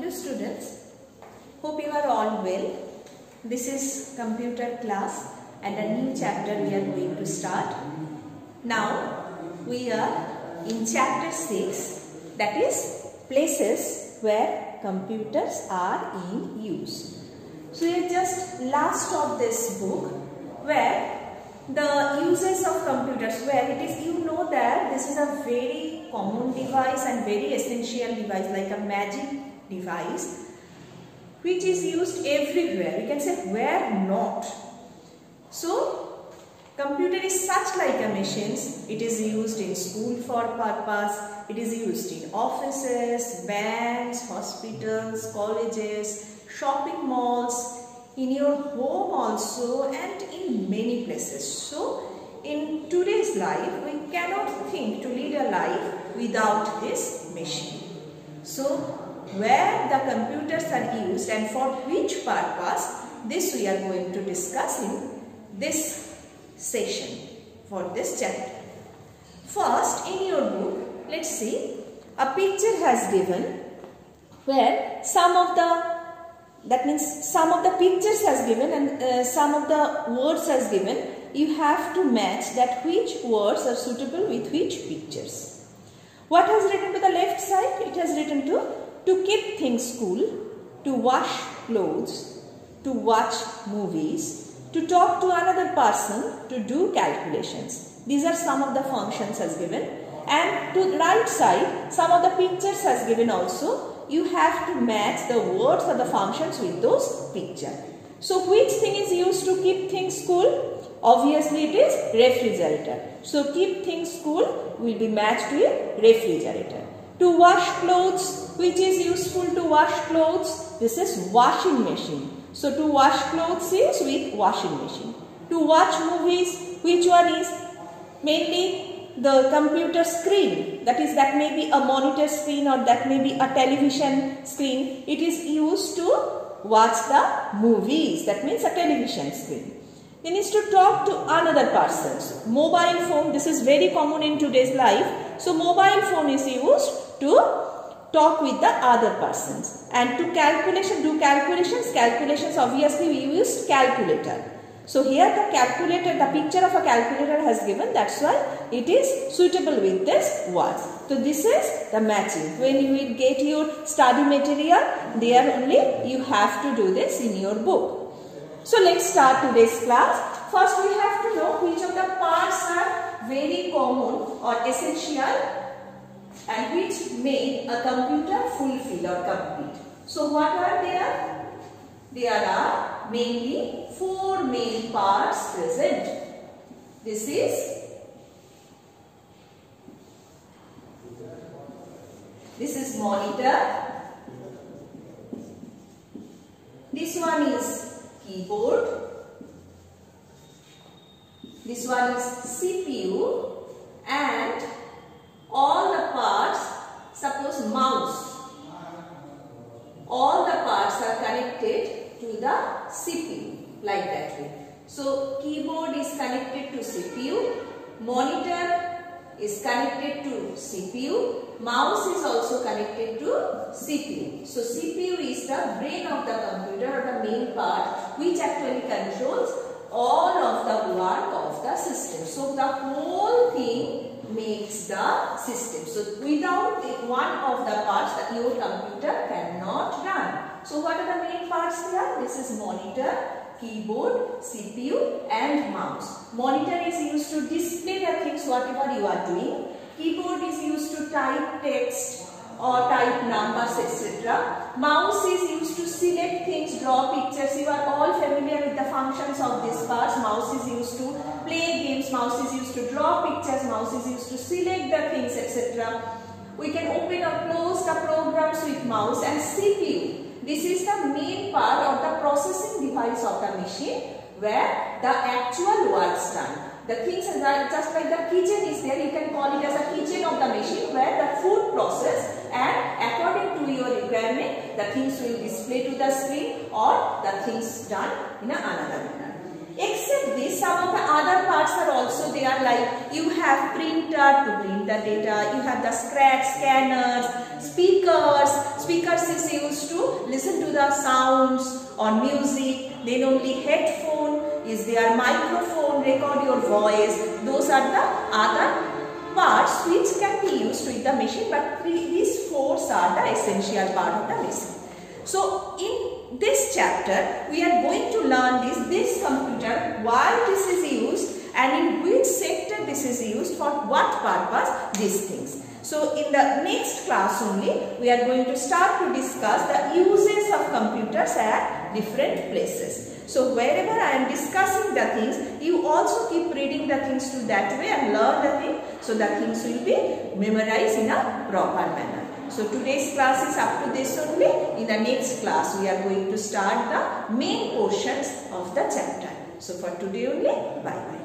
Hello students, hope you are all well. This is computer class and a new chapter we are going to start. Now we are in chapter 6, that is places where computers are in use. So we are just last of this book where the uses of computers, where it is, you know that this is a very common device and very essential device, like a magic device which is used everywhere. We can say where not. So computer is such like a machines. It is used in school for purpose. It is used in offices, banks, hospitals, colleges, shopping malls, in your home also, and in many places. So in today's life we cannot think to lead a life without this machine. So where the computers are used and for which purpose, this we are going to discuss in this session for this chapter. First, in your book, let's see, a picture has given where some of the pictures has given and some of the words has given. You have to match that which words are suitable with which pictures. What has written to the left side? It has written to keep things cool, to wash clothes, to watch movies, to talk to another person, to do calculations. These are some of the functions as given. And to the right side, some of the pictures has given also. You have to match the words or the functions with those pictures. So which thing is used to keep things cool? Obviously it is refrigerator. So keep things cool will be matched with refrigerator. To wash clothes, which is useful to wash clothes? This is washing machine. So to wash clothes is with washing machine. To watch movies, which one is? Mainly the computer screen, that may be a monitor screen or that may be a television screen. It is used to watch the movies, that means a television screen. Then is to talk to another person. Mobile phone, this is very common in today's life. So mobile phone is used to talk with the other persons. And to do calculations obviously we use calculator. So here the calculator, the picture of a calculator has given, that's why it is suitable with this words. So this is the matching. When you will get your study material, there only you have to do this in your book. So let's start today's class. First we have to know which of the parts are very common or essential and which make a computer fulfill or complete. So what are there? There are mainly 4 main parts present. This is monitor. This one is keyboard. This one is CPU, and all the parts, suppose mouse, all the parts are connected to the CPU, like that way. So keyboard is connected to CPU, monitor is connected to CPU, mouse is also connected to CPU. So CPU is the brain of the computer or the main part which actually controls all of the work of the system. So the whole thing makes the system. So without one of the parts, your computer cannot run. So what are the main parts here? This is monitor, keyboard, CPU and mouse. Monitor is used to display the things whatever you are doing. Keyboard is used to type text or type numbers, etc. Mouse is used to select things, draw pictures. You are all familiar with the functions of these parts. Mouse is used to play games, mouse is used to draw pictures, mouse is used to select the things, etc. We can open or close the programs with mouse. And CPU, this is the main part or the processing device of the machine where the actual works done. The things are just like the kitchen is there, you can call it as a kitchen of the machine where the food process and according to your requirement the things will display to the screen or the things done in another manner. Except this, some of the other parts are also there, like you have printer to print the data, you have the scanners, speakers is used to listen to the sounds or music, then only headphone is there, microphone, record your voice. Those are the other parts which can be used with the machine, but these four are the essential part of the machine. So in this chapter we are going to learn this computer, why this is used and in which sector this is used, for what purpose, these things. So in the next class only we are going to start to discuss the uses of computers at different places. So wherever I am discussing the things, you also keep reading the things to that way and learn the thing, so the things will be memorized in a proper manner. So today's class is up to this only. In the next class we are going to start the main portions of the chapter. So for today only, bye bye.